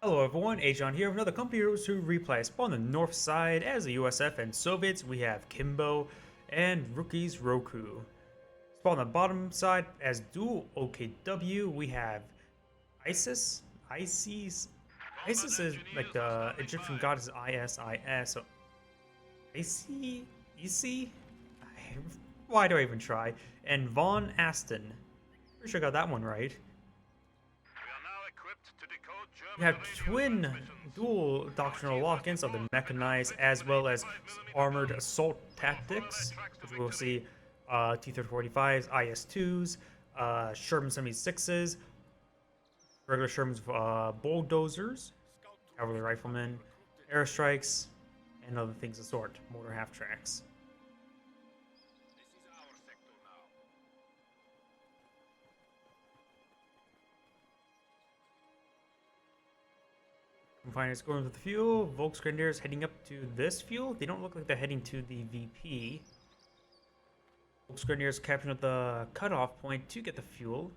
Hello everyone, Agion here with another company heroes who replay. Spawn on the north side as the USF and Soviets, we have Kimb0 and rookies Roku. Spawn on the bottom side as dual OKW, we have ISIS. ISIS is like the Egyptian goddess ISIS. So IC? Why do I even try? And VonAsten. Pretty sure I got that one right. You have twin dual doctrinal lock-ins of the mechanized as well as armored assault tactics, which we'll see T-3045s, IS-2s, Sherman 76s, regular Sherman's bulldozers, cavalry riflemen, airstrikes, and other things of the sort, mortar half-tracks. Finance going with the fuel. Volksgrenadiers heading up to this fuel. They don't look like they're heading to the VP. Volksgrenadiers capturing at the cutoff point to get the fuel.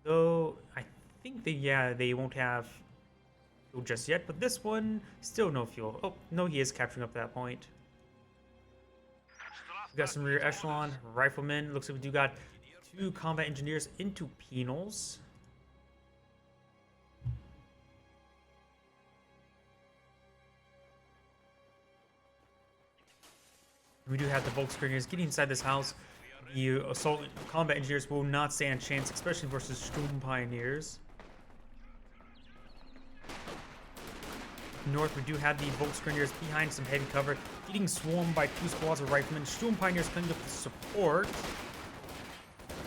Though I think they won't have fuel just yet. But this one, still no fuel. Oh, no, he is capturing up that point. We got some rear echelon riflemen. Looks like we do got two combat engineers into penals. We do have the Volksgrenadiers getting inside this house. The assault combat engineers will not stand a chance, especially versus Sturm Pioneers. North, we do have the Volksgrenadiers behind some heavy cover, getting swarmed by two squads of riflemen. Sturm Pioneers coming up with support.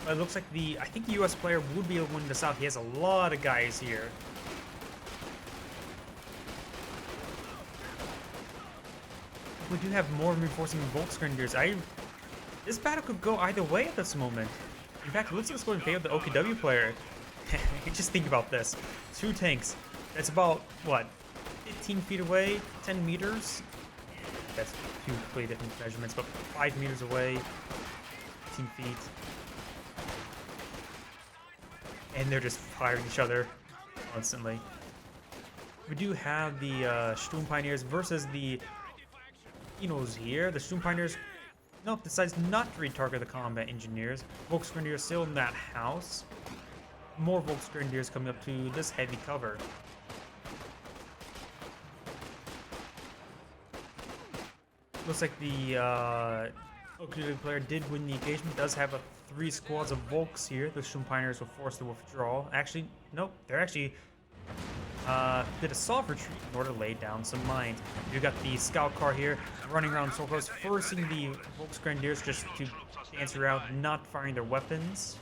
But it looks like I think the US player would be able to win this out. He has a lot of guys here. We do have more reinforcing Volksgrenadiers. This battle could go either way at this moment. In fact, it looks like it's going in favor of the OKW player. Just think about this. Two tanks. That's about, what, 15 feet away? 10 meters? That's two completely different measurements, but 5 meters away. 15 feet. And they're just firing each other constantly. We do have the Sturm Pioneers versus the Penals here. The Sturm Pioneers, nope, decides not to retarget the combat engineers. Volksgrenadiers still in that house. More Volksgrenadiers coming up to this heavy cover. Looks like the OKW player did win the engagement. Does have a 3 squads of Volks here. The Sturm Pioneers were forced to withdraw. Actually, nope, they're actually did a soft retreat in order to lay down some mines. You got the scout car here running around circles, forcing the Volksgrenadiers just to answer out, not firing their weapons.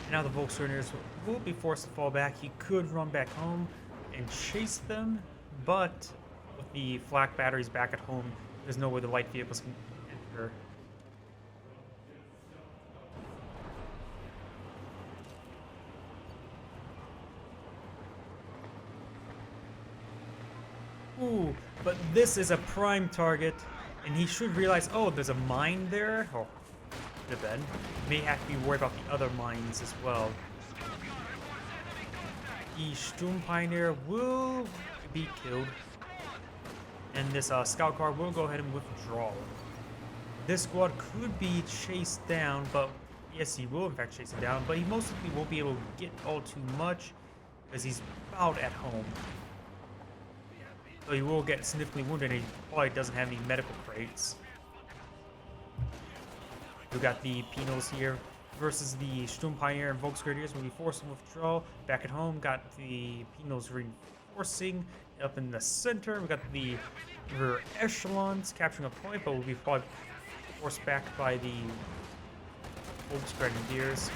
And now the Volksgrenadiers will be forced to fall back. He could run back home and chase them, but with the flak batteries back at home, there's no way the light vehicles can enter. Ooh, but this is a prime target, and he should realize, oh, there's a mine there. Oh, could have been. May have to be worried about the other mines as well. The Sturm Pioneer will be killed, and this scout car will go ahead and withdraw. This squad could be chased down, but yes, he will in fact chase it down, but he most likely won't be able to get all too much because he's about at home. So he will get significantly wounded, and he probably doesn't have any medical crates. We got the Penals here versus the Sturm Pioneer and Volksgrenadiers will be forced to withdraw. Back at home, got the Penals reinforcing up in the center. We got the rear echelons capturing a point, but will be probably forced back by the Volksgrenadiers.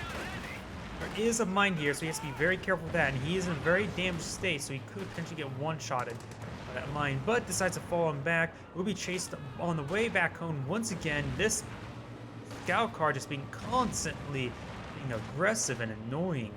There is a mine here, so he has to be very careful with that, and he is in a very damaged state, so he could potentially get one-shotted by that mine, but decides to fall on back. Will be chased on the way back home once again. This scout car just being constantly being aggressive and annoying.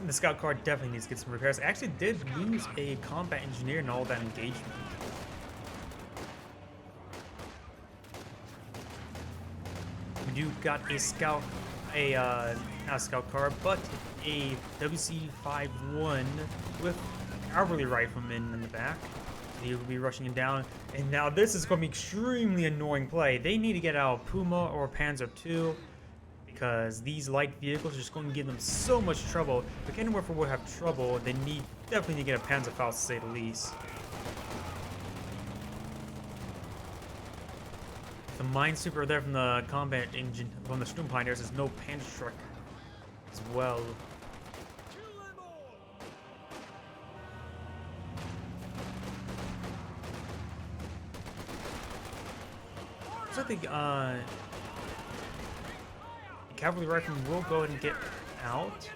The scout car definitely needs to get some repairs. I actually did lose a combat engineer in all that engagement. We do got a scout, not a scout car, but a WC-51 with cavalry riflemen in the back. He will be rushing him down, and now this is going to be extremely annoying play. They need to get out Puma or Panzer II, because these light vehicles are just going to give them so much trouble. If Kenworth would have trouble, they definitely need to get a Panzerfaust, to say the least. The minesweeper there from the combat engine, from the Sturm Pioneers, is no Panzerstruck as well. So I think the cavalry rifleman will go ahead and get out.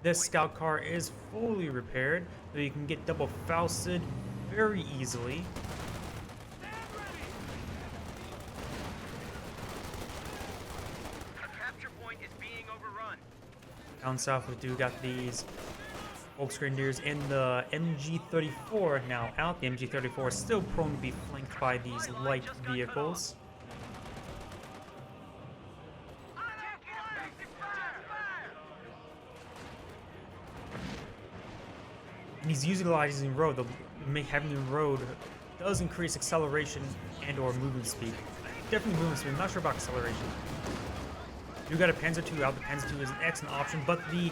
This scout car is fully repaired, so you can get double Fausted very easily. A capture point is being overrun. Down south, we do got these Volksgrenadiers in the MG34 now out. The MG34 is still prone to be flanked by these light vehicles. And he's utilizing road. Having the road does increase acceleration and or movement speed. Definitely movement speed. I'm not sure about acceleration. You got a Panzer II out. The Panzer II is an excellent option, but the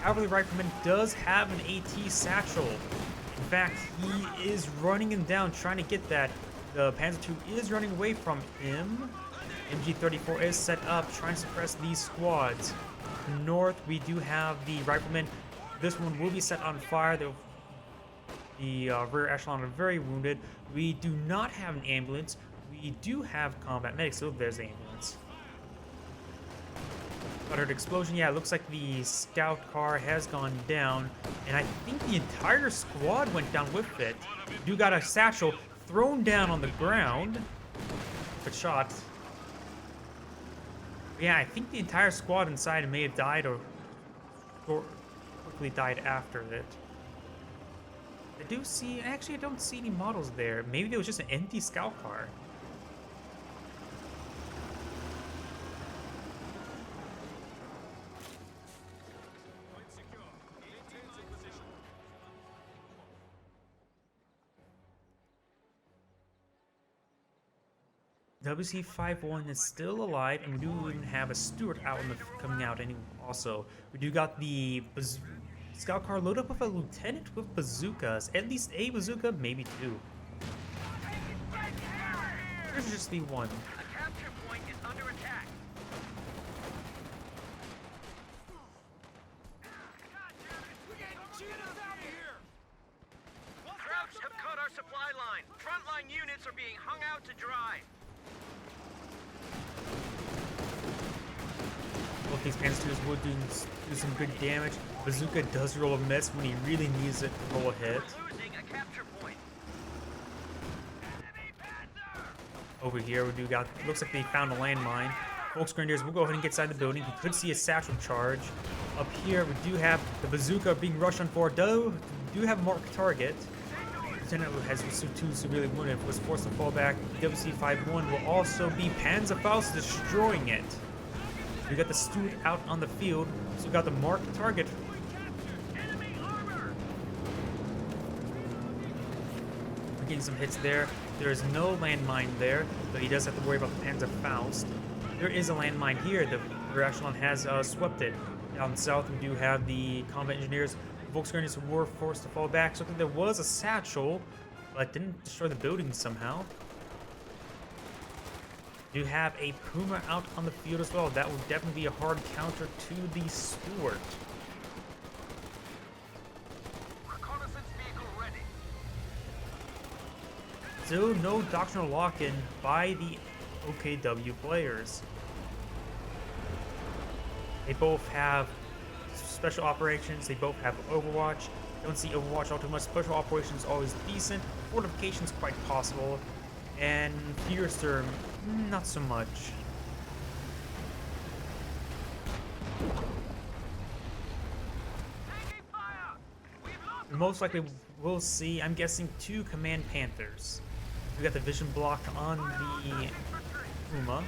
cavalry rifleman does have an AT satchel. In fact, he is running him down, trying to get that. The Panzer II is running away from him. MG34 is set up, trying to suppress these squads. North, we do have the rifleman. This one will be set on fire. The rear echelon are very wounded. We do not have an ambulance. We do have combat medics, so there's the ambulance. I heard explosion. Yeah, it looks like the scout car has gone down, and I think the entire squad went down with it. You got a satchel thrown down on the ground, but shot. Yeah, I think the entire squad inside may have died or quickly died after it. I do see, actually I don't see any models there. Maybe there was just an empty scout car. WC-51 is still alive, and we do even have a Stuart out coming out also. We do got the scout car loaded up with a lieutenant with bazookas. At least a bazooka, maybe two. There's just the one. A capture point is under attack. Krauts have cut our supply line. Frontline units are being hung out to dry. Both these Panzer IIs will do some good damage. Bazooka does roll a miss when he really needs it to roll a hit. Losing a capture point. Over here, we do got, looks like they found a landmine. Volksgrenadiers will go ahead and get inside the building. You could see a satchel charge. Up here, we do have the bazooka being rushed on forward. Do have a marked target. Lieutenant has two severely wounded, was forced to fall back. WC-51 will also be Panzerfaust destroying it. We got the Stuart out on the field, so we got the marked target. We're getting some hits there. There is no landmine there, but he does have to worry about the Panzerfaust. There is a landmine here. The rear echelon has swept it. Down south, we do have the combat engineers. Volksgrenadiers were forced to fall back, so I think there was a satchel, but didn't destroy the building somehow. Do have a Puma out on the field as well. That would definitely be a hard counter to the Stuart. Reconnaissance vehicle ready. Still no doctrinal lock-in by the OKW players. They both have special operations. They both have Overwatch. Don't see Overwatch all too much. Special operations always decent. Fortifications quite possible. And Fiercer, not so much. Most likely we'll see, I'm guessing, 2 Command Panthers. We got the vision block on the Puma.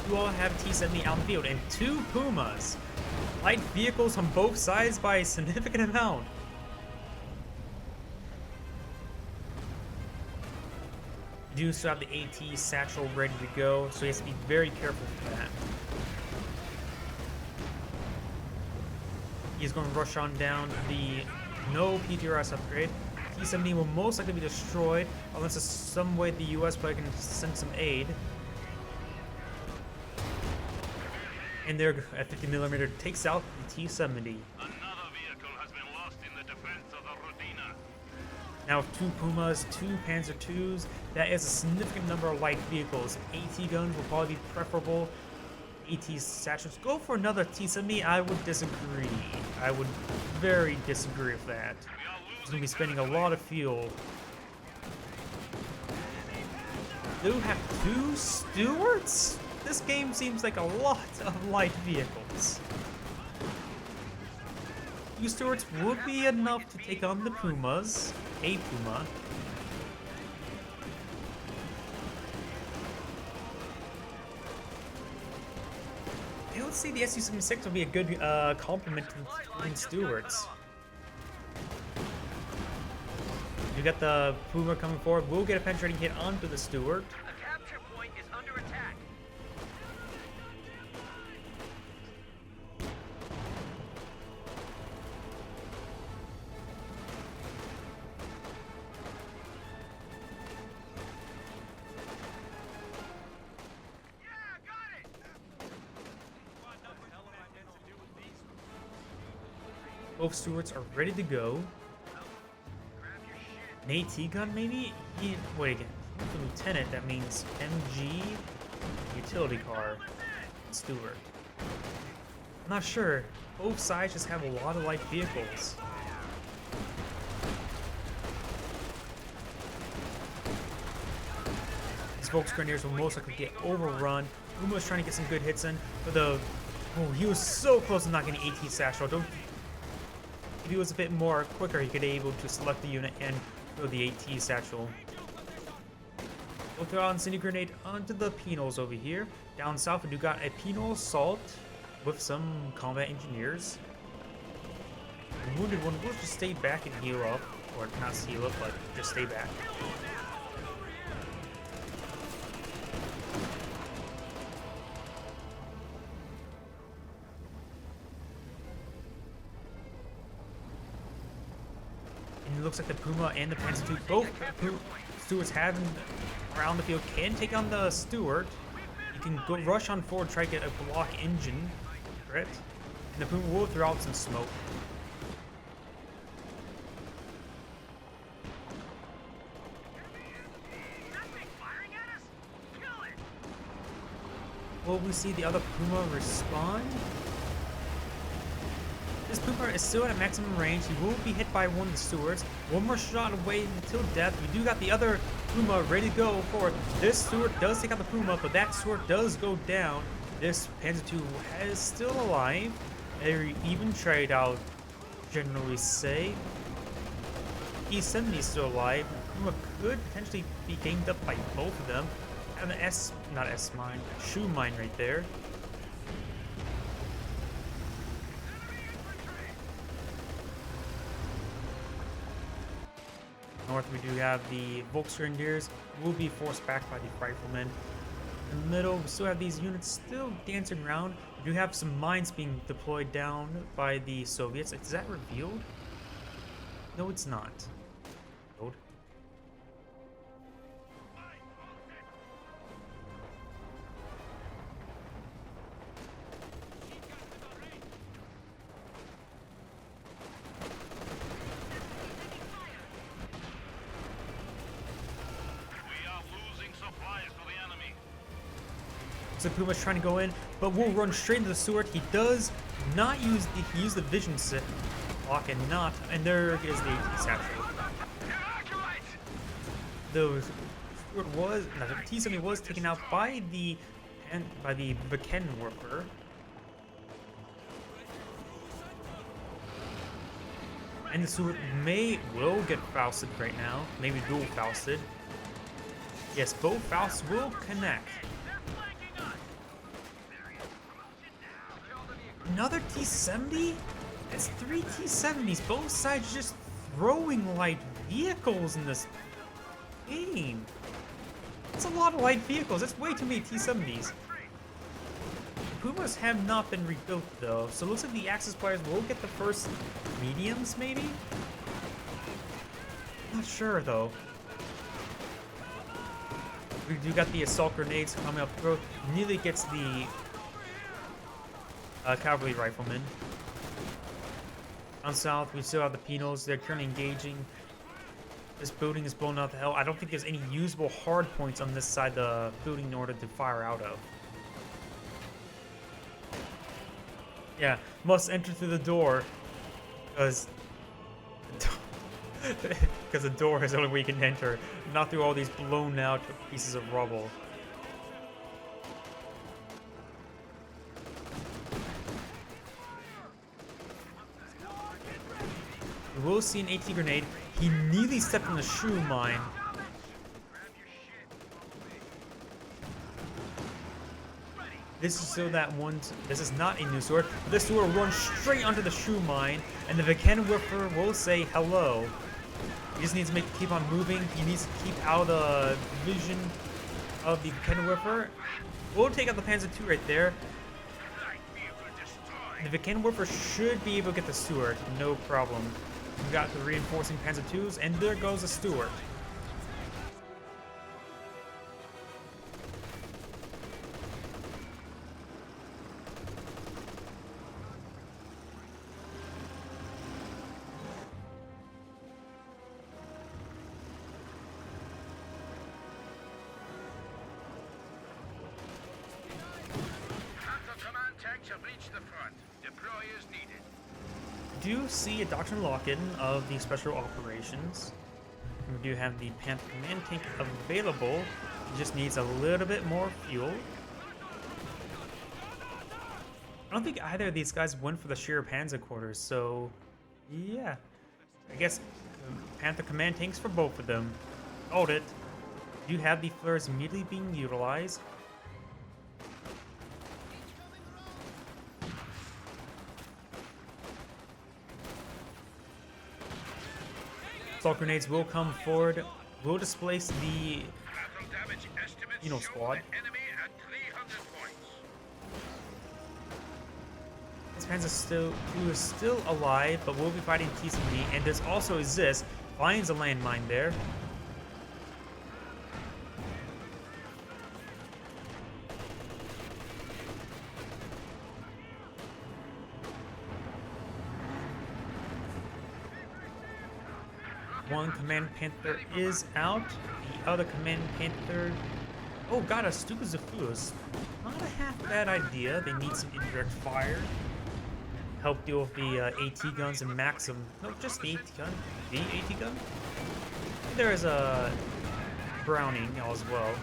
You all have T-70 out in the field, and 2 Pumas. Light vehicles on both sides by a significant amount. You do still have the AT satchel ready to go, so he has to be very careful with that. He's going to rush on down the no PTRS upgrade. T-70 will most likely be destroyed unless there's some way the US player can send some aid. And there, at 50mm, takes out the T-70. Another vehicle has been lost in the defense of the Rodina. Now, 2 Pumas, 2 Panzer IIs, that is a significant number of light vehicles. AT guns will probably be preferable. AT satchels. Go for another T-70. I would disagree. I would very disagree with that. He's going to be spending a lot of fuel. Do have 2 Stewarts? This game seems like a lot of light vehicles. 2 Stewarts would be enough to take on the Pumas. A Puma. Hey, let's see, the Su-76 would be a good complement to the Twin Stewarts. You got the Puma coming forward. We'll get a penetrating hit onto the Stewart. A capture point is under attack. Both Stewarts are ready to go. An AT gun, maybe? Wait again. For Lieutenant, that means MG, utility car, Stewart. I'm not sure. Both sides just have a lot of light vehicles. These Volksgrenadiers will most likely get overrun. Uma's trying to get some good hits in, but oh, he was so close to not getting AT satchel. If he was a bit more quicker, he could be able to select the unit and throw the AT satchel. We'll throw out Incendiary Grenade onto the Penals over here. Down south, we do got a Penal Assault with some combat engineers. The wounded one will just stay back and heal up. Or not heal up, but just stay back. And it looks like the Puma and the Panzer II, both Stewarts having around the field, can take on the Stewart. You can go rush on forward, try to get a block engine crit, and the Puma will throw out some smoke. Will we see the other Puma respond? This Puma is still at maximum range. He will be hit by one of the Stewarts. One more shot away until death. We do got the other Puma ready to go forward. This Stewart does take out the Puma, but that Stewart does go down. This Panzer II is still alive. A even trade, I'll generally say. E-70 is still alive. Puma could potentially be gamed up by both of them. And an not S mine, shoe mine right there. North, we do have the Volksgrenadiers, will be forced back by the Riflemen. In the middle, we still have these units still dancing around. We do have some mines being deployed down by the Soviets. Is that revealed? No, it's not. Load. We are losing supplies to the enemy. Looks like Puma's trying to go in, but will run straight into the Stewart. He does not use he used the vision set lock and not, and there is the AT satchel. The Stewart was, no, the T-70 was taken out by the VonAsten. And the Stewart will get Fausted right now. Maybe dual Fausted. Yes, both Fausts will connect. Another T-70? It's 3 T-70s. Both sides just throwing light vehicles in this game. It's a lot of light vehicles. That's way too many T-70s. Pumas have not been rebuilt though, so it looks like the Axis players will get the first mediums, maybe? Not sure though. We do got the assault grenades coming up through. Nearly gets the cavalry riflemen. On south, we still have the Pinos. They're currently engaging. This building is blown out to hell. I don't think there's any usable hard points on this side of the building in order to fire out of. Yeah, must enter through the door, because the door is the only way you can enter, not through all these blown out pieces of rubble. We will see an AT grenade. He nearly stepped in the shoe mine. This is so that one. This is not a new sword. This sword will run straight onto the shoe mine, and the Whipper will say hello. He just needs to keep on moving. He needs to keep out of the vision of the Whipper. We'll take out the Panzer II right there. The Whipper should be able to get the Stewart, no problem. We got the reinforcing Panzer IIs, and there goes the Stewart. Do see a doctrine lock-in of the special operations. We do have the Panther command tank available. It just needs a little bit more fuel. I don't think either of these guys went for the sheer Panzer quarters, so yeah. I guess Panther command tanks for both of them. Hold it. You have the flares immediately being utilized. Assault grenades will come forward, will displace the squad. This Panzer II is still alive, but will be fighting T-70, and this also exists. Finds a landmine there. One Command Panther is out. The other Command Panther... Oh, got a Stuka Zafus. Not a half bad idea. They need some indirect fire. Help deal with the AT guns and Maxim. No, just the AT gun. The AT gun? There is a Browning as well.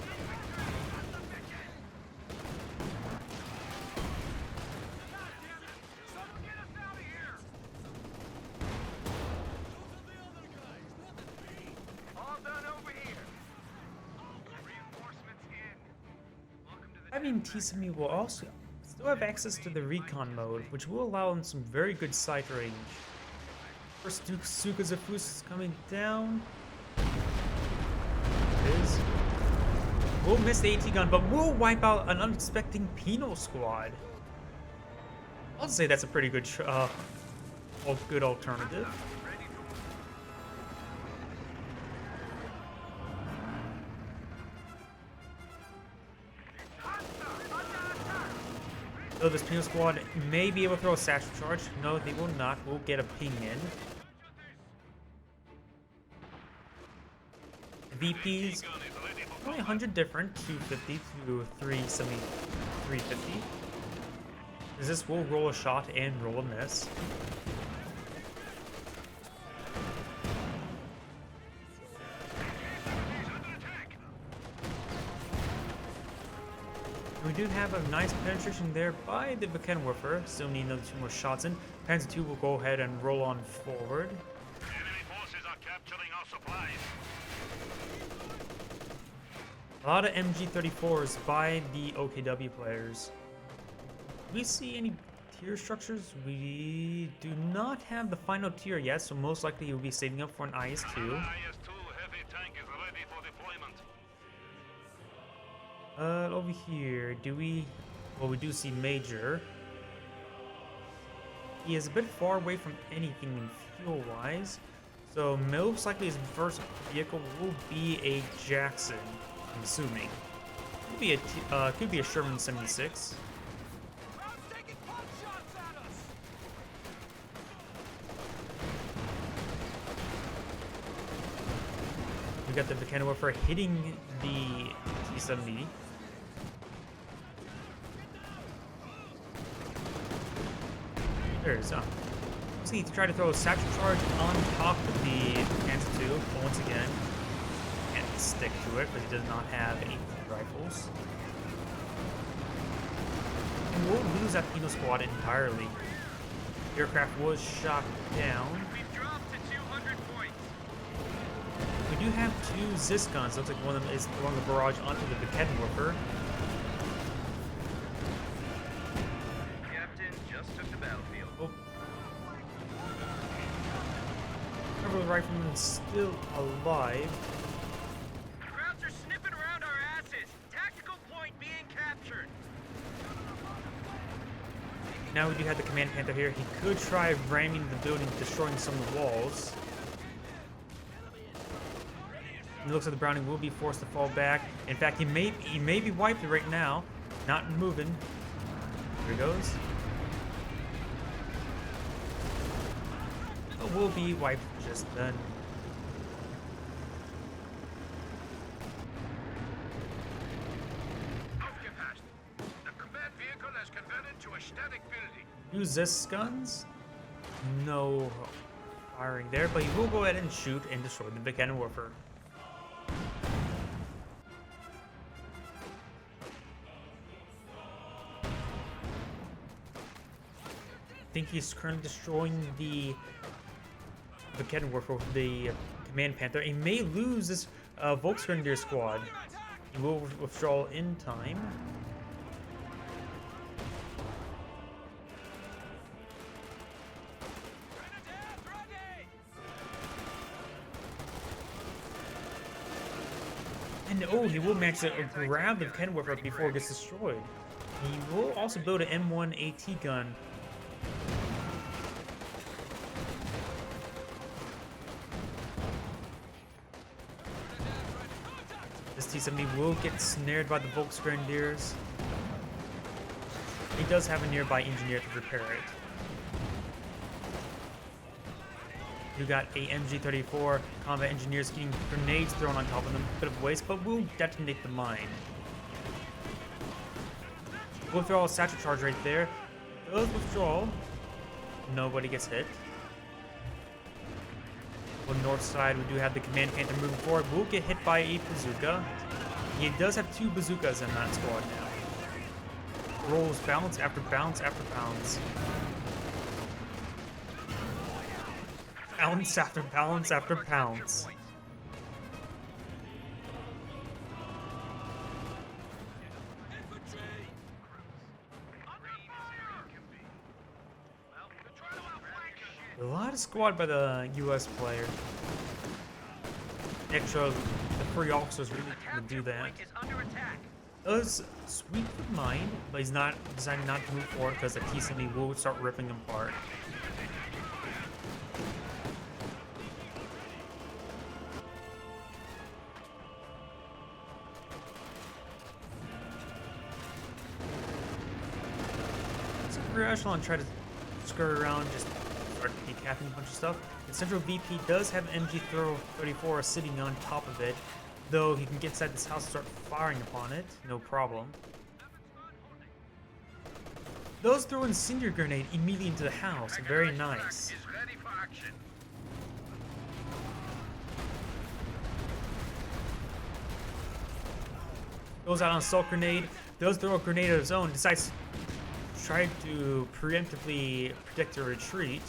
T-70 will also still have access to the recon mode, which will allow them some very good sight range. First Stuka Zafus is coming down. It is. We'll miss the AT gun, but we'll wipe out an unsuspecting Penal squad. I'll say that's a pretty good, good alternative. So this Penal squad may be able to throw a satchel charge. No, they will not. We'll get a ping in. VPs only 100 different, 250 to 370, 350. Because this will roll a shot and roll a miss. We do have a nice penetration there by the Bekenwerfer. Still need another 2 more shots in. Panzer II will go ahead and roll on forward. Enemy forces are capturing our supplies. A lot of MG34s by the OKW players. Do we see any tier structures? We do not have the final tier yet, so most likely he will be saving up for an IS-2. IS-2 heavy tank is ready for deployment. Over here, do we... Well, we do see Major. He is a bit far away from anything fuel-wise, so most likely his first vehicle will be a Jackson, I'm assuming. Could be a Sherman 76. We got the Bekenwerfer hitting the T-70. There it is. Let's see, to try to throw a satchel charge on top of the Panzer II, but once again, can't stick to it because he does not have any rifles. And we'll lose that Pino squad entirely. The aircraft was shot down. We've dropped to 200 points. We do have 2 Zis guns. Looks like one of them is throwing a barrage onto the Bekenwerfer. Captain just took the battlefield. Oh. Remember, the rifleman is still alive. Krauts are sniffing around our asses. Tactical point being captured. Now we do have the Command Panther here. He could try ramming the building, destroying some of the walls. It looks like the Browning will be forced to fall back. In fact, he may be wiped right now. Not moving. Here he goes. But will be wiped just then. Aufgepasst! The command vehicle has converted to a static building. Use this guns. No firing there, but he will go ahead and shoot and destroy the Bekenwerfer. I think he's currently destroying the Bekenwerfer with the Command Panther. He may lose this Volksgrenadier squad. He will withdraw in time. And oh, he will manage to grab the Bekenwerfer before it gets destroyed. He will also build an M1 AT gun. This T-70 will get snared by the Volksgrenadiers. He does have a nearby engineer to repair it. You got a MG34 combat engineers getting grenades thrown on top of them. Bit of waste, but will detonate the mine. We'll throw a satchel charge right there. Does withdraw. Nobody gets hit. On the north side, we do have the Command Panther moving forward. We'll get hit by a bazooka. He does have 2 bazookas in that squad now. Rolls bounce after bounce after bounce. Bounce after bounce after bounce. A lot of squad by the US player. Extra, the free officers really can do that. Point is under attack. Does sweep the mine, but he's not deciding not to move forward because the T-70 will start ripping him apart. So rear echelon try to skirt around, just start decapping a bunch of stuff. The central VP does have MG34 sitting on top of it. though he can get inside this house and start firing upon it. No problem. Those throw incendiary grenade immediately into the house. Very nice. Is ready for action. Goes out on assault grenade. Does throw a grenade of his own. Decides to try to preemptively protect a retreat.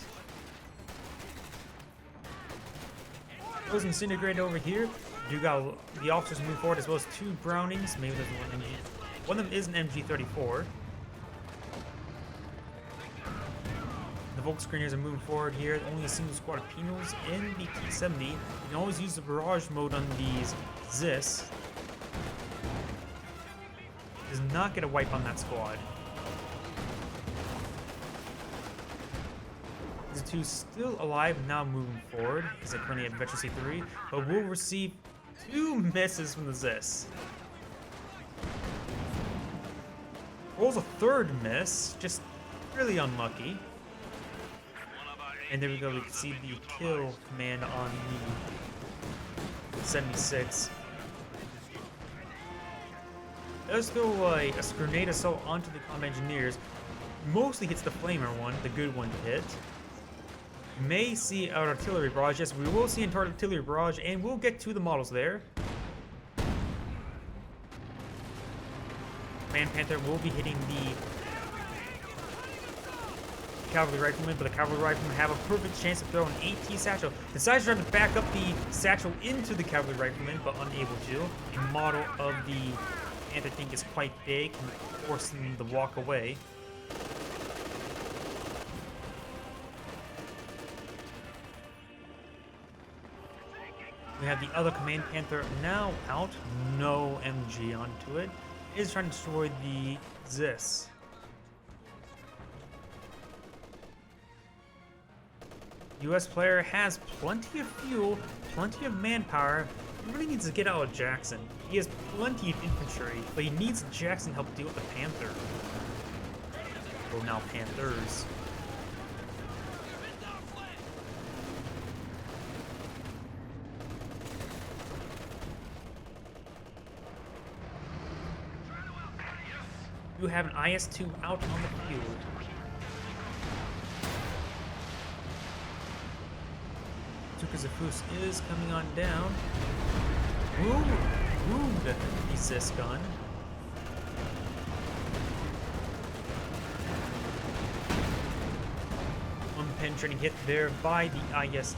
Throws incendiary grenade over here. You got the officers move forward as well as 2 Brownings. Maybe there's one MG. One of them is an MG34. The Volkscreeners are moving forward here. Only a single squad of Penals in the T-70. You can always use the barrage mode on these Zis. Does not get a wipe on that squad. The 2 still alive, now moving forward. Is it currently at Veteran C3, but will receive 2 misses from the Zis. Rolls a 3rd miss, just really unlucky. And there we go, we can see the kill command on the 76. Does throw a grenade assault onto the comm engineers. Mostly hits the flamer one, the good one to hit. May see an artillery barrage. Yes, we will see an artillery barrage, and we'll get to the models there. Man Panther will be hitting the cavalry riflemen, but the cavalry riflemen have a perfect chance to throw an AT satchel. Decides to try to back up the satchel into the cavalry riflemen, but unable to. The model of the Panther tank is quite big, forcing them to walk away. We have the other Command Panther now out, no MG onto it. Is trying to destroy the Zis. US player has plenty of fuel, plenty of manpower. He really needs to get out of Jackson. He has plenty of infantry, but he needs Jackson to help deal with the Panther. Oh, now Panthers. You have an IS-2 out on the field. Tukazafus is coming on down. Wound the Zis gun. Unpenetrating hit there by the IS-2.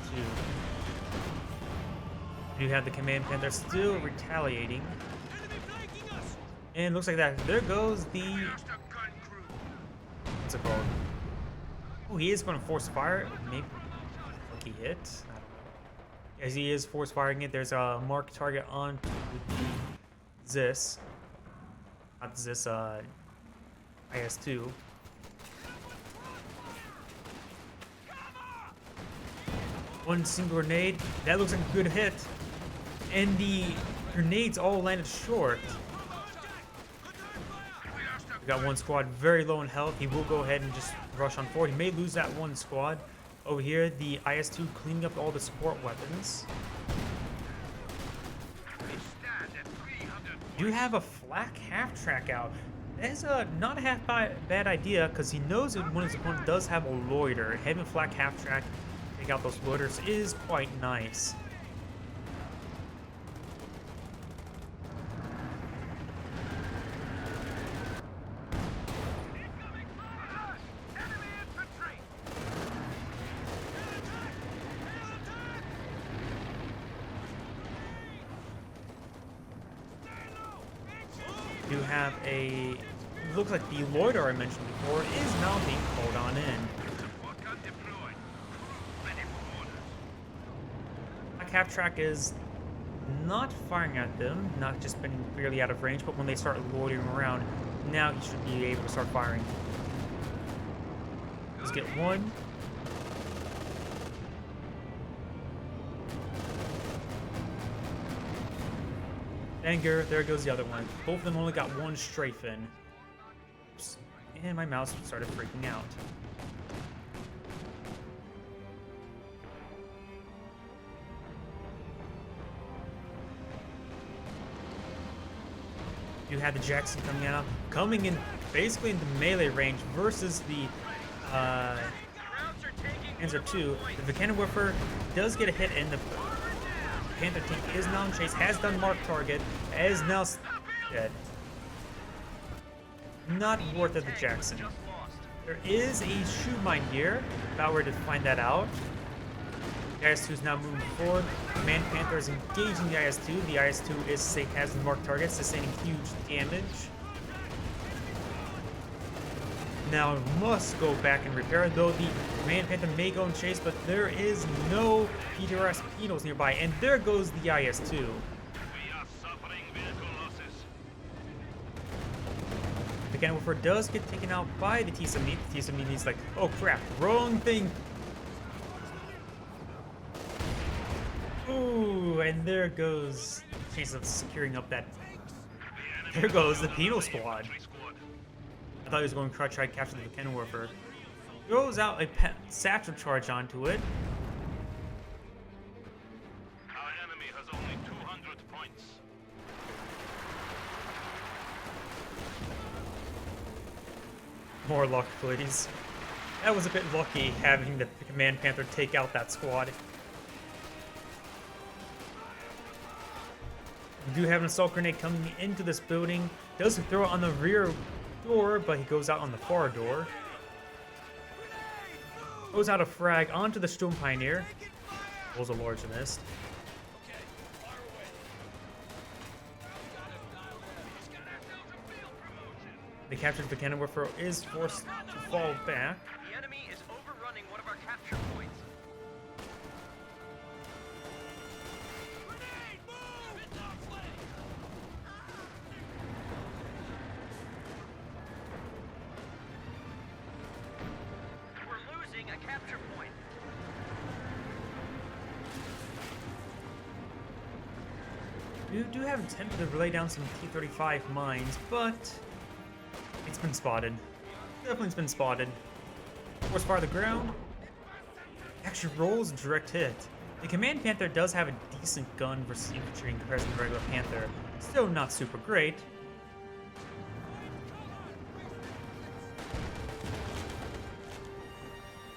You have the Command Panther still retaliating. And looks like that. There goes the... What's it called? Oh, he is going to force fire. Maybe lucky hit. I don't know. As he is force firing it, there's a marked target on the Zis. Not Zis, IS-2. One single grenade. That looks like a good hit. And the grenades all landed short. We got one squad very low in health. He will go ahead and just rush on forward. He may lose that one squad. Over here, the IS-2 cleaning up all the support weapons. You have a flak half-track out. That is not a bad idea, because he knows that when his opponent does have a loiter. Having a flak half-track, take out those loiters is quite nice. You have a... Looks like the loiter I mentioned before is now being called on in. Black half track is not firing at them, not just been clearly out of range, but when they start loitering around, now he should be able to start firing. Let's get one. Anger, there goes the other one. Both of them only got one strafe in. Oops. And my mouse started freaking out. You have the Jackson coming in basically into melee range versus the Panzer II. The Vickenwerfer does get a hit, and the Panther tank is now in chase, has done mark target, is now dead. Not worth it, the Jackson. There is a shoe mine here, if I were to find that out. The IS-2 is now moving forward. Command Panther is engaging the IS-2. The IS-2 has the marked target, sustaining huge damage. Now must go back and repair, though the Command Panther may go in chase, but there is no PTRS Penos nearby, and there goes the IS-2. We are suffering vehicle losses. The Vickenwerfer does get taken out by the T-70. The T-70 is like, oh crap, wrong thing. Ooh, and there goes the chance of securing up that. There goes the Penal Squad. I thought he was going to try to capture the Vickenwerfer. Throws out a satchel charge onto it. Our enemy has only 200 points. More luck, please. That was a bit lucky having the Command Panther take out that squad. We do have an assault grenade coming into this building. Does throw it on the rear door, but he goes out on the far door. Goes out a frag onto the Storm Pioneer. Rolls a large miss. The captured Vickenwerfer is forced to fall back. The enemy is overrunning one of our capture points. We're losing a capture point. We do have attempted to lay down some T-35 mines, but it's been spotted. Definitely it's been spotted. Force fire to the ground. Actually rolls a direct hit. The Command Panther does have a decent gun versus infantry in comparison to the regular Panther. Still not super great.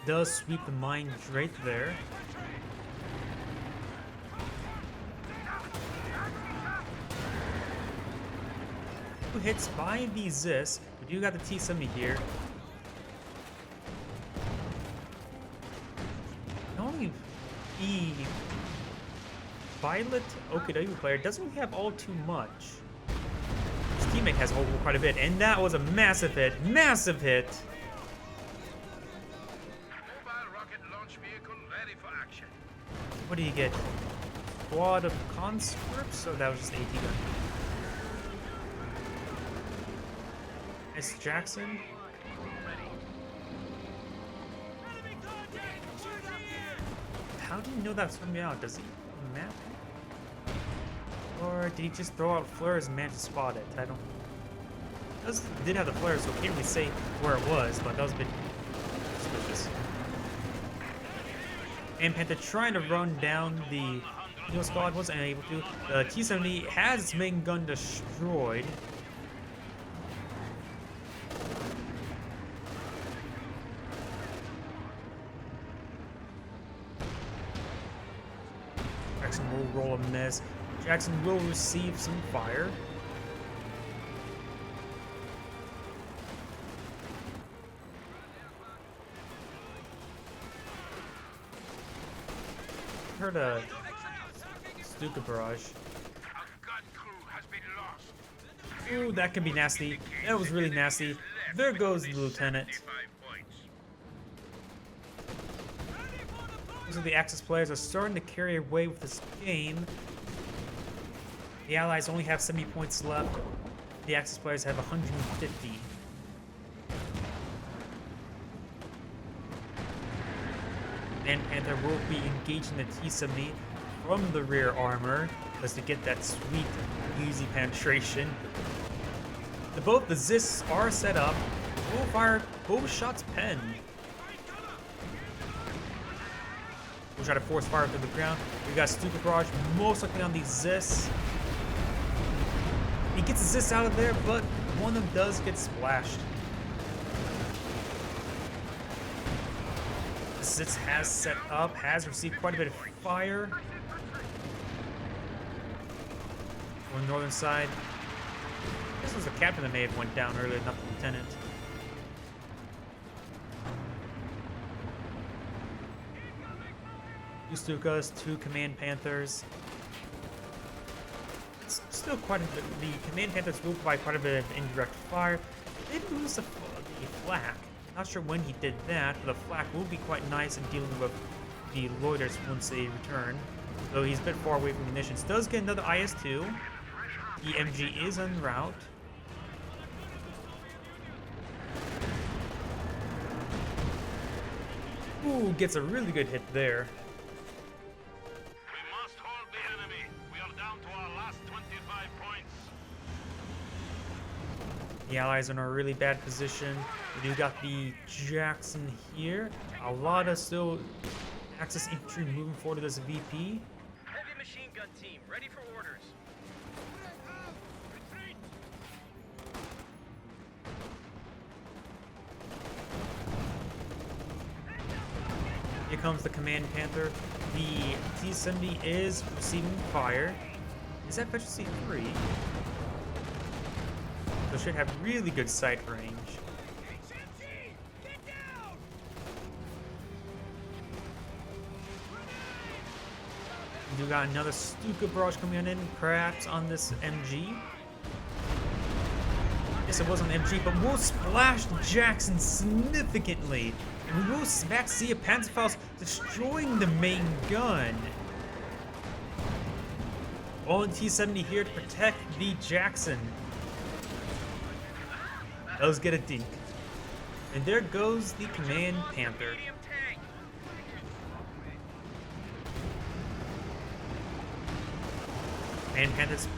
Does sweep the mine right there. Two hits by the Zis. We do got the T-70 here. The only Violet OKW player doesn't really have all too much. His teammate has quite a bit, and that was a massive hit. Massive hit! Mobile rocket launch vehicle ready for action. What do you get? Squad of conscripts? Oh, that was just AT gun. S. Jackson. How do you know that's coming out? Does he map? Or did he just throw out flares and manage to spot it? I don't. Did have the flares, so I can't really say where it was, but that was a bit suspicious. And Panther trying to run down the Eagle squad, wasn't able to. The T-70 has its main gun destroyed. Jackson will roll a miss. Jackson will receive some fire. Heard a Stuka barrage. Our gun crew has been lost. Ooh, that can be nasty. That was really nasty. There goes the lieutenant. 75 points. So the Axis players are starting to carry away with this game. The Allies only have 70 points left. The Axis players have 150. And Panther will be engaging the T-70 from the rear armor just to get that sweet, easy penetration. Both the Zis are set up. Full fire, both shots penned. We'll try to force fire through the ground. We got Stuka barrage most likely on the Zis. He gets assists out of there, but one of them does get splashed. Assist has set up, has received quite a bit of fire. On the northern side. This was the captain that may have went down earlier, not the lieutenant. Two Stukas, 2 Command Panthers. It's still quite a bit. The Command Panthers will provide quite a bit of indirect fire. They did lose the flak. Not sure when he did that, but the flak will be quite nice in dealing with the loiters once they return. Though he's a bit far away from munitions. Does get another IS-2. The MG is en route. Ooh, gets a really good hit there. We must hold the enemy. We are down to our last 25 points. The Allies are in a really bad position. We do got the Jackson here. A lot of still Axis infantry moving forward to this VP. Heavy machine gun team, ready for orders. Here comes the Command Panther. The T-70 is receiving fire. Is that efficiency 3? So it should have really good sight range. We do got another Stuka barrage coming in, perhaps on this MG. Yes, it was on MG, but we'll splash Jackson significantly. And we will back see a Panzerfaust destroying the main gun. All in T-70 here to protect the Jackson. Does get a dink. And there goes the Command Panther. Medium tank. Command Panthers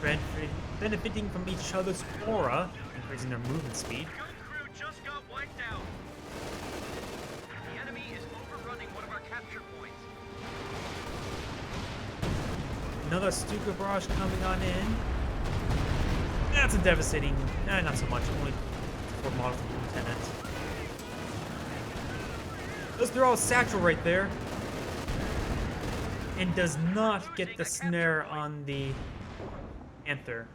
benefiting from each other's aura, increasing their movement speed. Gun crew just got wiped out. The enemy is overrunning one of our capture points. Another Stuka barrage coming on in. That's a devastating, not so much, only 4 models of the lieutenant. Does throw a satchel right there. And does not get the snare on the Panther.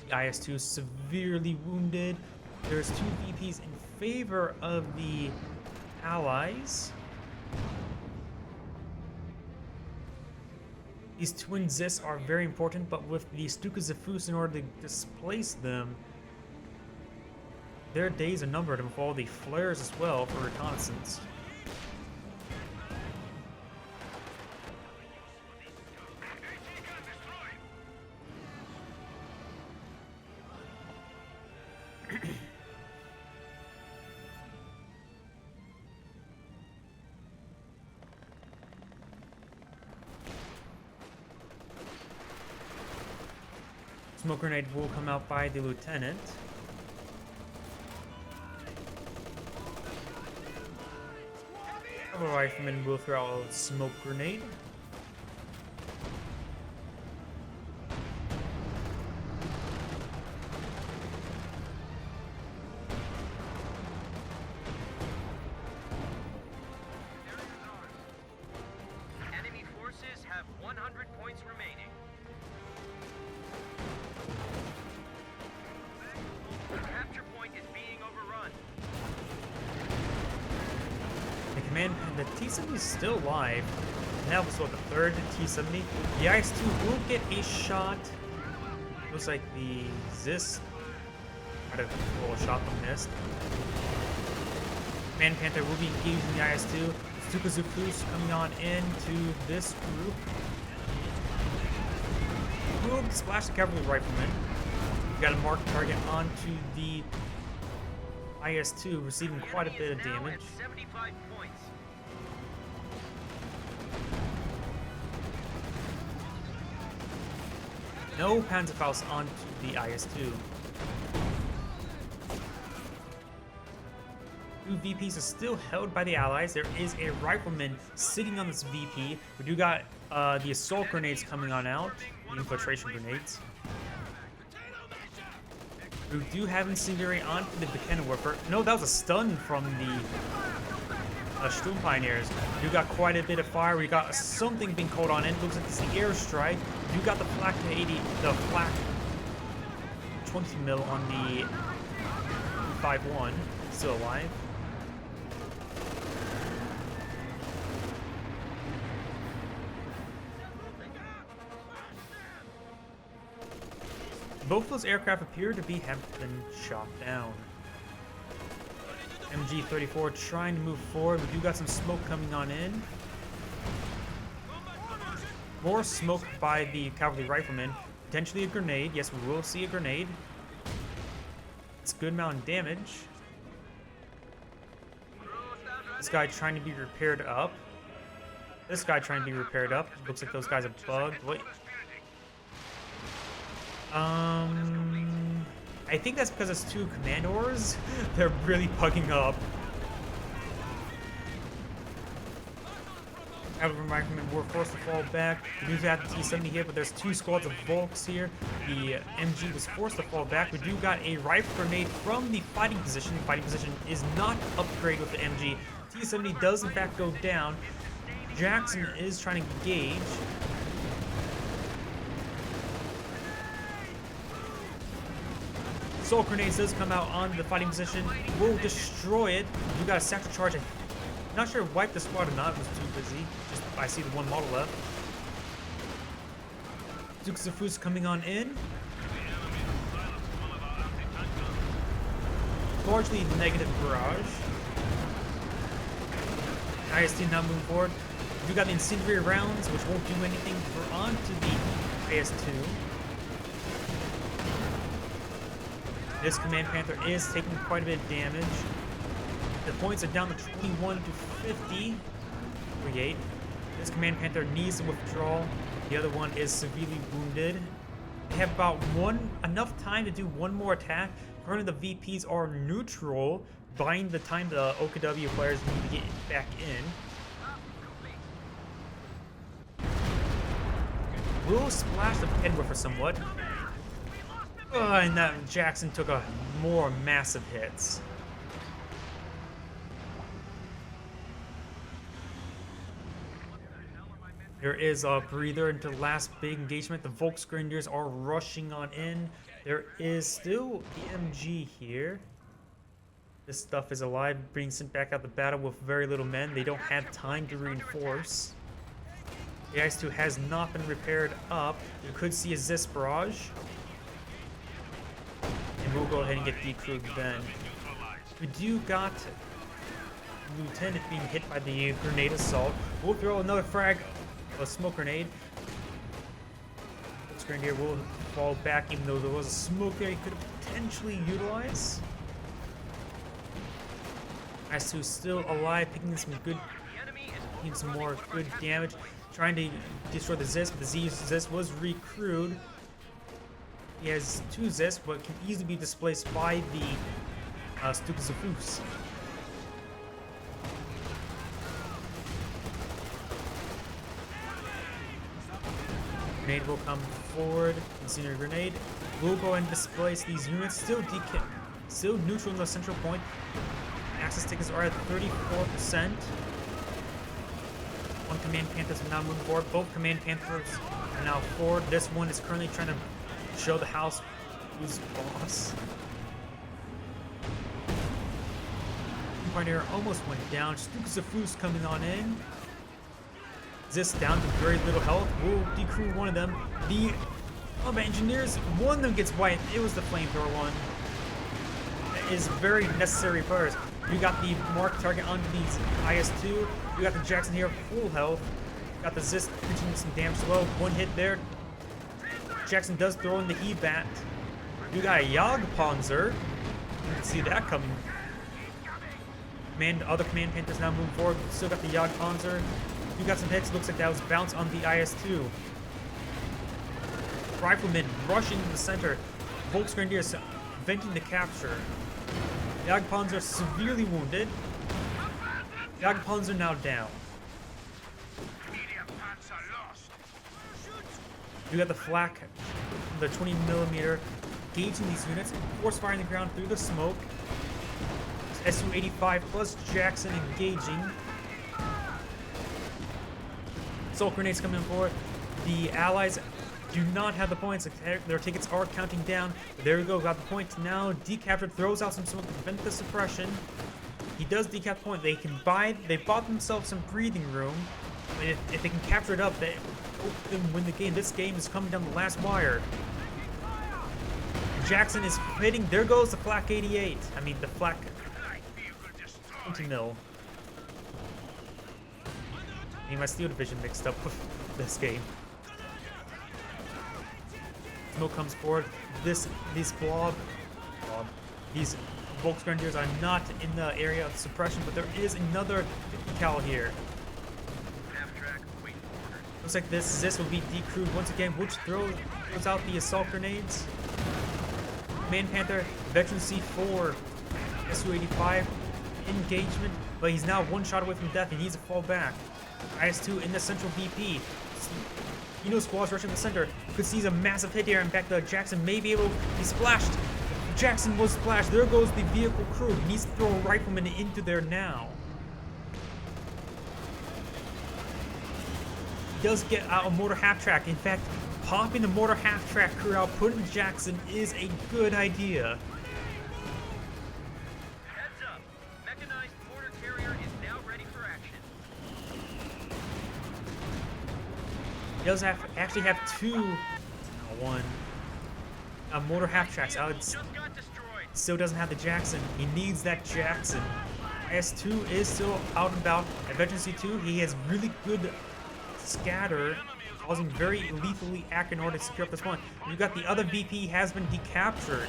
The IS-2 is severely wounded. There's 2 VPs in favor of the Allies. These twin Zis are very important, but with the Stuka Zafus in order to displace them, their days are numbered, and with all the flares as well for reconnaissance. Smoke grenade will come out by the lieutenant. A rifleman will throw out a smoke grenade. Enemy forces have 100 points remaining. The capture point is being overrun. The T-70 is still alive. Now was what, the 3rd T-70? The IS-2 will get a shot. Looks like the Zis had a full shot but missed. Command Panther will be engaging the IS-2. Stuka Zufus coming on into this group. Will splash the cavalry rifleman. We got a marked target onto the IS-2, receiving quite a bit of Now damage. at 75 points. No Panzerfaust onto the IS-2. 2 VPs are still held by the Allies. There is a rifleman sitting on this VP. We do got the assault grenades coming on out. Serving infiltration grenades. We do have incendiary onto the Buchanan Warper. No, that was a stun from the Sturm Pioneers. You got quite a bit of fire. We got something being called on in. Looks like it's the airstrike. You got the flak 80, the flak 20 mil on the 5-1, still alive. Both those aircraft appear to have been shot down. MG-34 trying to move forward. We do got some smoke coming on in. More smoke by the cavalry riflemen. Potentially a grenade. Yes, we will see a grenade. It's a good amount of damage. This guy trying to be repaired up. This guy trying to be repaired up. Looks like those guys are bugged. Wait. I think that's because it's two commandors. They're really bugging up. Cavalry riflemen were forced to fall back. We do have the T-70 here, but there's two squads of Volks here. The MG was forced to fall back. We do got a rifle grenade from the fighting position. The fighting position is not upgraded with the MG. T-70 does in fact go down. Jackson is trying to engage. Soul grenades does come out on the fighting position. Will destroy it. You got a sector charge. I'm not sure if wipe the squad or not. It was too busy. Just I see the one model left. Dukes of Fus coming on in. Largely negative barrage. IS-2 now moving forward. You got the incendiary rounds, which won't do anything. We're on to the IS-2. This Command Panther is taking quite a bit of damage. The points are down to 21 to 50. Create. This Command Panther needs to withdraw. The other one is severely wounded. They have about enough time to do one more attack. Currently the VPs are neutral, buying the time the OKW players need to get back in. We'll splash the Penwiffer somewhat. And that Jackson took a more massive hits. There is a breather into the last big engagement. The Volksgrenadiers are rushing on in. There is still the MG here. This stuff is alive, being sent back out the battle with very little men. They don't have time to reinforce. The IS-2 has not been repaired up. You could see a Zis barrage. And we'll go ahead and get decrewed then. We do got Lieutenant being hit by the grenade assault. We'll throw another frag, a smoke grenade. This grenadier will fall back even though there was a smoke there he could potentially utilize. IS-2 still alive, picking some more good damage. Trying to destroy the Zis, but the Zis was recrewed. He has two Zis, but can easily be displaced by the Stukas of Fus. Grenade will come forward. Incendiary grenade will go and displace these units. Still neutral in the central point. Access tickets are at 34%. One Command Panthers are now moving forward. Both Command Panthers are now forward. This one is currently trying to show the house who's boss. Pioneer almost went down. Stukas of Fus coming on in. Zis down to very little health. We'll decrew one of them. The engineers, one of them gets wiped. It was the flamethrower one. That is very necessary first. We got the mark target onto these IS-2. We got the Jackson here, full health. Got the Zis pinching some damage slow. One hit there. Jackson does throw in the E-Bat. You got a Jagdpanzer. You can see that coming. Other Command Panthers now moving forward. Still got the Jagdpanzer. You got some hits. Looks like that was bounce on the IS-2. Riflemen rushing to the center. Volksgrenadiers preventing the capture. Jagdpanzer severely wounded. Jagdpanzer now down. You got the flak, the 20mm, gauging these units, force firing the ground through the smoke. Su-85 plus Jackson engaging. Assault grenades coming forward. The Allies do not have the points. Their tickets are counting down. There we go. Got the point now. Decaptured. Throws out some smoke to prevent the suppression. He does decap the point. They bought themselves some breathing room. If they can capture it up, they can win the game. This game is coming down the last wire. Jackson is hitting. There goes the flak 88. I mean, the flak 20mm. I mean, my Steel Division mixed up with this game. Smoke comes forward. These Volksgrenadiers are not in the area of suppression, but there is another 50 cal here. Looks like this will be decrewed once again, which throws out the assault grenades. Man Panther, Veteran C4, Su-85 engagement, but he's now one shot away from death. He needs to fall back. IS-2 in the central VP. Squad's rushing the center. Could see a massive hit here. In fact, Jackson may be able to be splashed. Jackson was splashed. There goes the vehicle crew. He needs to throw a rifleman into there now. He does get out a mortar half-track. In fact, popping the mortar half-track crew out, putting Jackson is a good idea. Heads up. Mechanized mortar carrier is now ready for action. He does actually have one mortar half-tracks. Just got destroyed. Still doesn't have the Jackson. He needs that Jackson. IS-2 is still out and about. At Veteran C2, he has really good scatter, causing very lethally accurate in order to secure up this one. You got the other VP has been decaptured.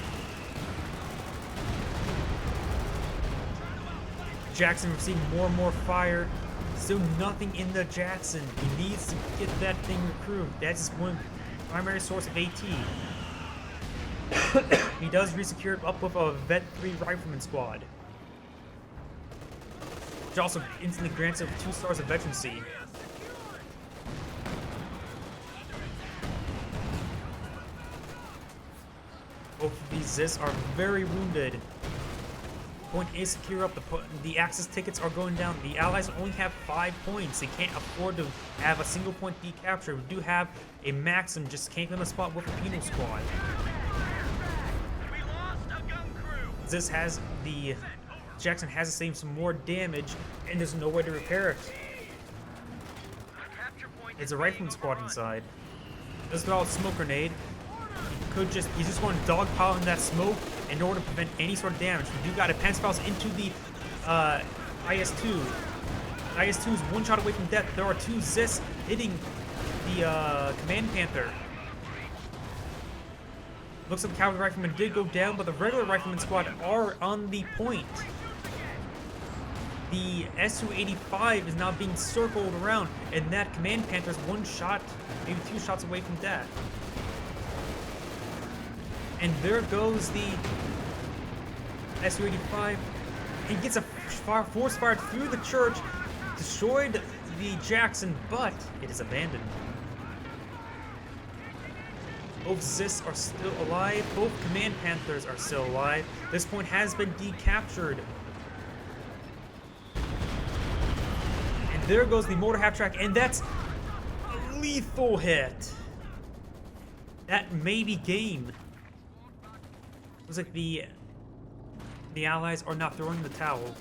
Jackson receiving more and more fire. Still nothing in the Jackson. He needs to get that thing recruited. That's his one primary source of AT. He does resecure it up with a Vet 3 Rifleman squad, which also instantly grants him 2 stars of veterancy. Both of these Zis are very wounded. Point is secure up. The Axis tickets are going down. The Allies only have 5 points. They can't afford to have a single point decapture. We do have a Maxim just camping on the spot with a penal squad. We lost a gun crew. This has the Jackson has to save some more damage, and there's no way to repair it. It's a rifleman squad inside. Let's throw out a smoke grenade. He's just going to dogpile in that smoke in order to prevent any sort of damage. We do got a Panzerfaust into the IS-2. IS-2 is one shot away from death. There are 2 Zis hitting the Command Panther. Looks like the cavalry rifleman did go down, but the regular rifleman squad are on the point. The Su-85 is now being circled around, and that Command Panther is 1 shot, maybe 2 shots away from death. And there goes the Su-85. He gets a force fired through the church, destroyed the Jackson, but it is abandoned. Both Zis are still alive. Both Command Panthers are still alive. This point has been decaptured. And there goes the mortar half-track, and that's a lethal hit. That may be game. Looks like the Allies are not throwing the towel.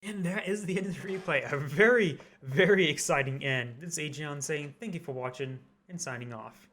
And that is the end of the replay. A very, very exciting end. This is Agion saying thank you for watching and signing off.